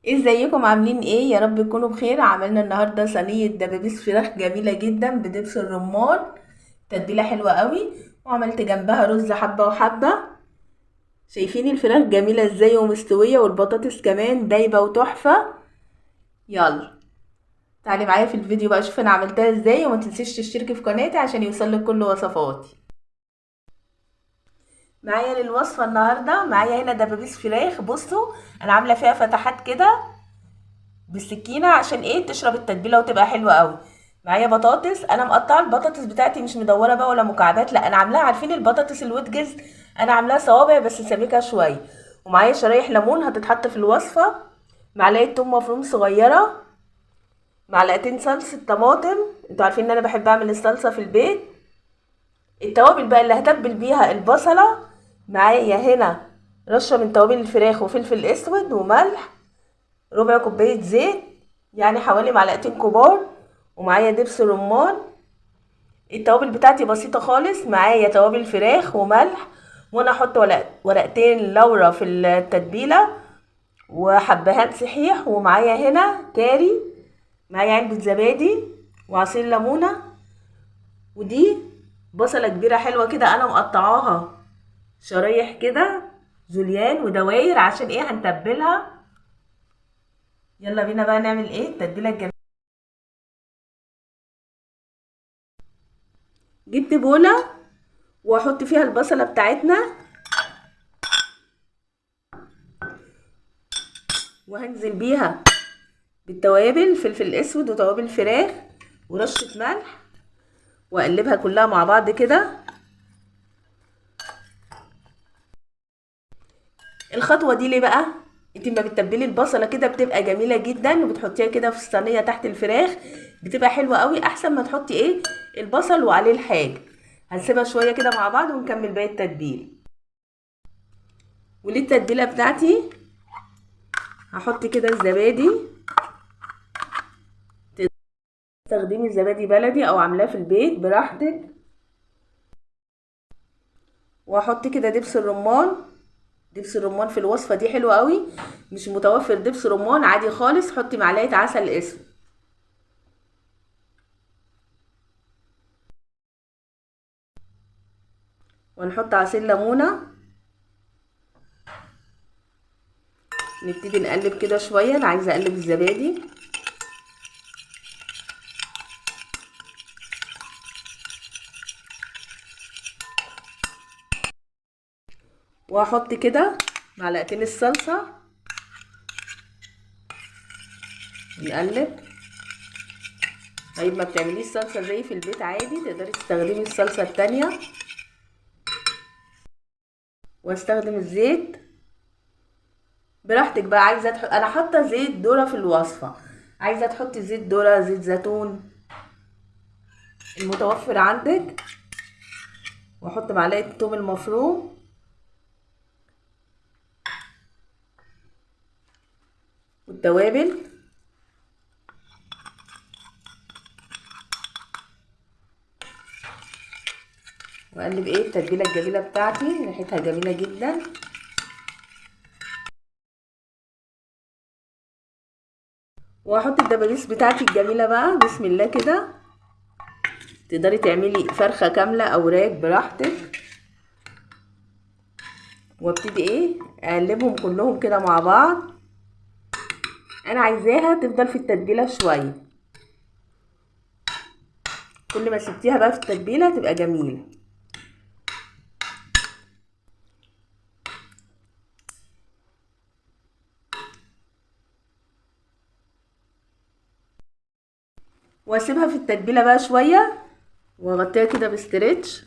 ازيكم عاملين ايه؟ يا رب تكونوا بخير. عملنا النهارده صينيه دبابيس فراخ جميله جدا بدبس الرمان، تتبيله حلوه قوي. وعملت جنبها رز حبه وحبه. شايفين الفراخ جميله ازاي ومستويه، والبطاطس كمان دايبه وتحفه. يلا تعالي معايا في الفيديو بقى شوف انا عملتها ازاي، وما تنسيش تشتركي في قناتي عشان يوصلك كل وصفاتي. معايا للوصفه النهارده، معايا هنا دبابيس فراخ. بصوا انا عامله فيها فتحات كده بالسكينه عشان ايه؟ تشرب التتبيله وتبقى حلوه قوي. معايا بطاطس، انا مقطعه البطاطس بتاعتي مش مدوره بقى ولا مكعبات، لا انا عاملاها، عارفين البطاطس الويتجز؟ انا عاملاها صوابع بس سميكه شويه. ومعايا شرايح ليمون هتتحط في الوصفه. معلقه توم مفروم صغيره. معلقتين صلصه طماطم، انتوا عارفين ان انا بحب اعمل الصلصه في البيت. التوابل بقى اللي هتبل بيها البصله، معايا هنا رشه من توابل الفراخ وفلفل اسود وملح. ربع كوباية زيت، يعني حوالي معلقتين كبار. ومعايا دبس رمان. التوابل بتاعتي بسيطة خالص، معايا توابل فراخ وملح. وانا احط ورقتين لورا في التتبيلة، وحبهان صحيح. ومعايا هنا كاري. معايا علبة زبادي وعصير ليمونة. ودي بصلة كبيرة حلوة كده انا مقطعاها شرايح كده جوليان ودواير، عشان ايه؟ هنتبلها. يلا بينا بقى نعمل ايه التتبيلة الجميلة. جبت بولة واحط فيها البصلة بتاعتنا، وهنزل بيها بالتوابل، فلفل اسود وتوابل فراخ ورشة ملح، واقلبها كلها مع بعض كده. الخطوة دي ليه بقى؟ انت ما بتتبلي البصلة كده بتبقى جميلة جدا، وبتحطيها كده في الصينية تحت الفراخ، بتبقى حلوة قوي، احسن ما تحطي ايه؟ البصل وعليه الحاجة. هنسيبها شوية كده مع بعض ونكمل باقي التتبيل. وللتتبيلة بتاعتي هحط كده الزبادي. تستخدمي زبادي بلدي او عاملاه في البيت براحتك. واحط كده دبس الرمان. دبس الرمان في الوصفه دي حلو قوي. مش متوفر دبس رمان عادي خالص، حطي معلقه عسل اسود. ونحط عصير ليمونه. نبتدي نقلب كده شويه، انا عايزه اقلب الزبادي. واحط كده معلقتين الصلصه. نقلب. طيب ما بتعمليش صلصه زي في البيت عادي، تقدري تستخدمي الصلصه التانية. واستخدم الزيت براحتك بقى. عايزه انا حاطه زيت ذره في الوصفه، عايزه تحطي زيت ذره، زيت زيتون، المتوفر عندك. واحط معلقه توم المفروم والتوابل. واقلب ايه التتبيله الجميله بتاعتي، ريحتها جميله جدا. واحط الدبابيس بتاعتي الجميله بقى، بسم الله كده. تقدري تعملي فرخه كامله او راك براحتك. وابتدي ايه؟ اقلبهم كلهم كده مع بعض. انا عايزاها تفضل في التتبيله شويه، كل ما سبتيها بقى في التتبيله تبقى جميله. واسيبها في التتبيله بقى شويه، واغطيها كده بستريتش.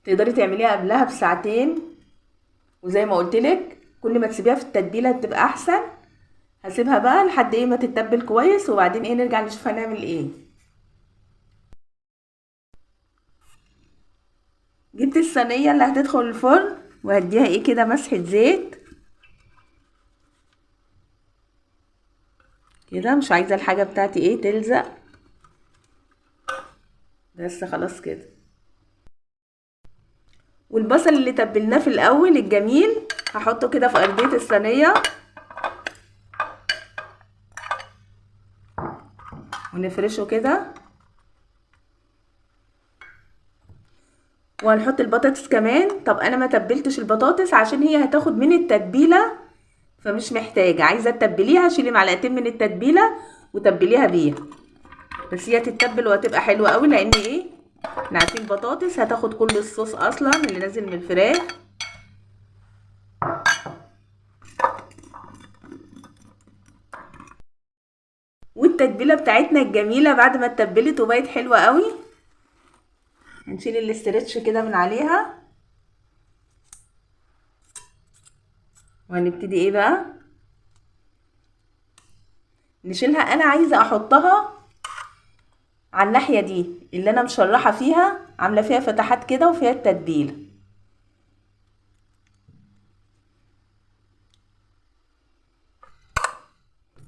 تقدري تعمليها قبلها بساعتين، وزي ما قلتلك كل ما تسيبيها في التتبيله تبقى احسن. هسيبها بقى لحد ايه ما تتبل كويس، وبعدين ايه نرجع نشوف هنعمل ايه. جبت الصينيه اللي هتدخل الفرن، وهديها ايه كده مسحه زيت كده، مش عايزه الحاجه بتاعتي ايه تلزق. بس خلاص كده. والبصل اللي تبلناه في الاول الجميل هحطه كده في ارضيه الصينيه ونفرشه كده. وهنحط البطاطس كمان. طب انا ما تبلتش البطاطس عشان هي هتاخد من التتبيله، فمش محتاجه. عايزه تتبليها شيلي معلقتين من التتبيله وتبليها بيها، بس هي تتبل وهتبقى حلوه قوي، لان ايه، احنا عارفين البطاطس هتاخد كل الصوص اصلا اللي نازل من الفراخ. والتتبيله بتاعتنا الجميله بعد ما اتبلت وبقت حلوه قوي، هنشيل الاسترتش كده من عليها وهنبتدي ايه بقى نشيلها. انا عايزه احطها على الناحيه دي اللي انا مشرحه فيها، عامله فيها فتحات كده وفيها التتبيله.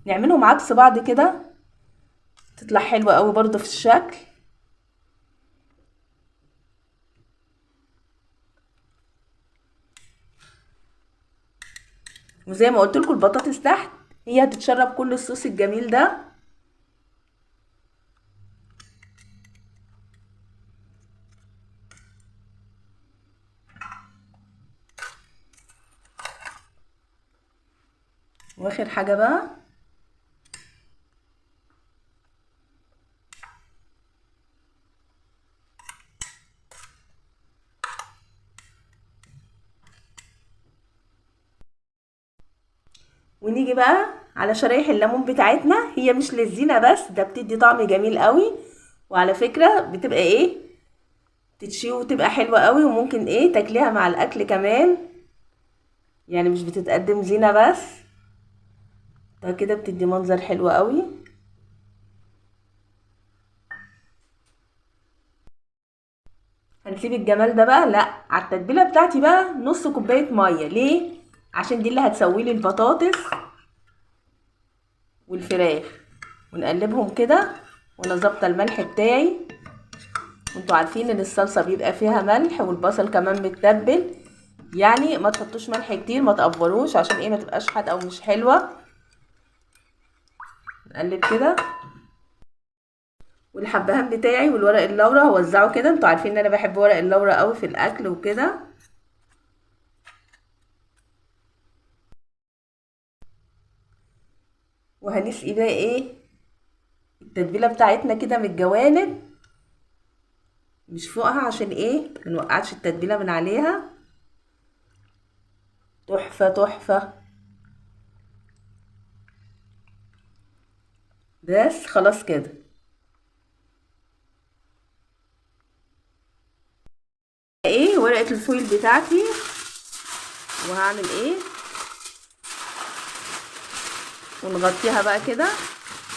نعملهم عكس بعض كده تطلع حلوه قوي برضو في الشكل. وزي ما قلت لكم البطاطس تحت هي هتتشرب كل الصوص الجميل ده. واخر حاجه بقى ونيجي بقى على شرايح الليمون بتاعتنا. هي مش للزينه بس، ده بتدي طعم جميل قوي، وعلى فكره بتبقى ايه تتشوي وتبقى حلوه قوي، وممكن ايه تاكليها مع الاكل كمان، يعني مش بتتقدم زينه بس، ده كده بتدي منظر حلو قوي. هنسيب الجمال ده بقى، لا على التتبيله بتاعتي بقى نص كوبايه ميه. ليه؟ عشان دي اللي هتسوي لي البطاطس والفراخ. ونقلبهم كده، وانا ظابطه الملح بتاعي، وانتوا عارفين ان الصلصه بيبقى فيها ملح والبصل كمان متبل، يعني ما تحطوش ملح كتير، ما تقفروش عشان ايه ما تبقاش حادقه او مش حلوه. نقلب كده. والحبهان بتاعي والورق اللورا هوزعه كده، انتوا عارفين ان انا بحب ورق اللورا قوي في الاكل وكده. وهنسقي بقى ايه التتبيله بتاعتنا كده من الجوانب مش فوقها، عشان ايه منوقعش التتبيله من عليها. تحفه تحفه. بس خلاص كده. ايه ورقه الفويل بتاعتي، وهعمل ايه ونغطيها بقى كده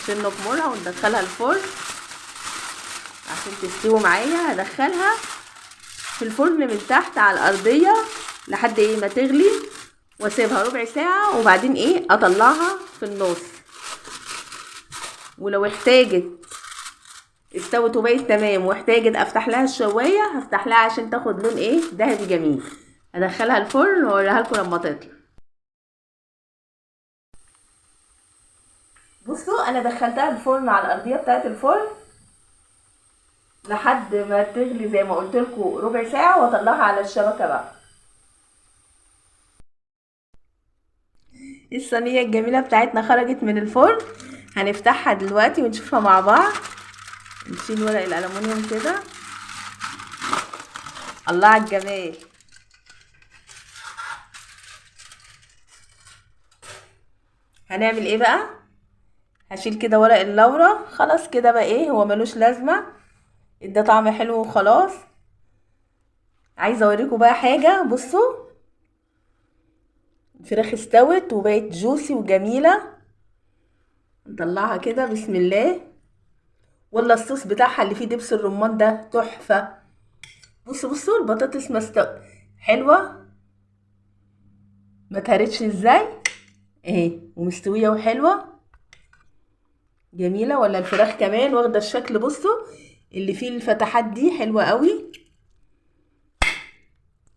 عشان نكمرها وندخلها الفرن عشان تستوي معايا. هدخلها في الفرن من تحت على الارضيه لحد ايه ما تغلي، واسيبها ربع ساعه، وبعدين ايه اطلعها في النص. ولو احتاجت استوت وبقت تمام واحتاجت افتح لها الشوايه هفتح لها عشان تاخد لون ايه ذهبي جميل. هدخلها الفرن واوريها لكم لما تطلع. بصوا انا دخلتها الفرن على الارضيه بتاعه الفرن لحد ما تغلي زي ما قلت لكم ربع ساعه، واطلعها على الشبكه بقى. الصينيه الجميله بتاعتنا خرجت من الفرن، هنفتحها دلوقتي ونشوفها مع بعض. نشيل ورق الالومنيوم كده. الله على الجمال. هنعمل ايه بقى؟ هشيل كده ورق اللورا، خلاص كده بقى ايه هو ملوش لازمه، ادى طعم حلو وخلاص. عايزه اوريكم بقى حاجه. بصوا الفراخ استوت وبقت جوسي وجميله. نطلعها كده بسم الله. ولا الصوص بتاعها اللي فيه دبس الرمان ده تحفه. بصوا البطاطس حلوه، ما اتهرتش ازاي اهي، ومستويه وحلوه جميله. ولا الفراخ كمان واخده الشكل، بصوا اللي فيه الفتحات دي حلوه قوي.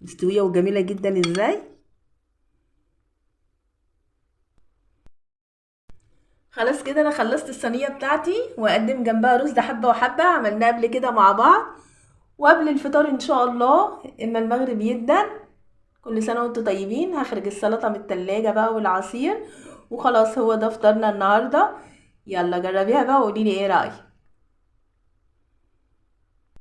مستوية وجميلة جدا ازاي. خلاص كده انا خلصت الصينية بتاعتي، واقدم جنبها رز، ده حبة وحبة عملناه قبل كده مع بعض. وقبل الفطار ان شاء الله اما المغرب يدن. كل سنة وانتم طيبين. هخرج السلطة من التلاجة بقى والعصير، وخلاص هو ده فطارنا النهاردة. يلا جربيها بقى وقوليلي ايه رأيك.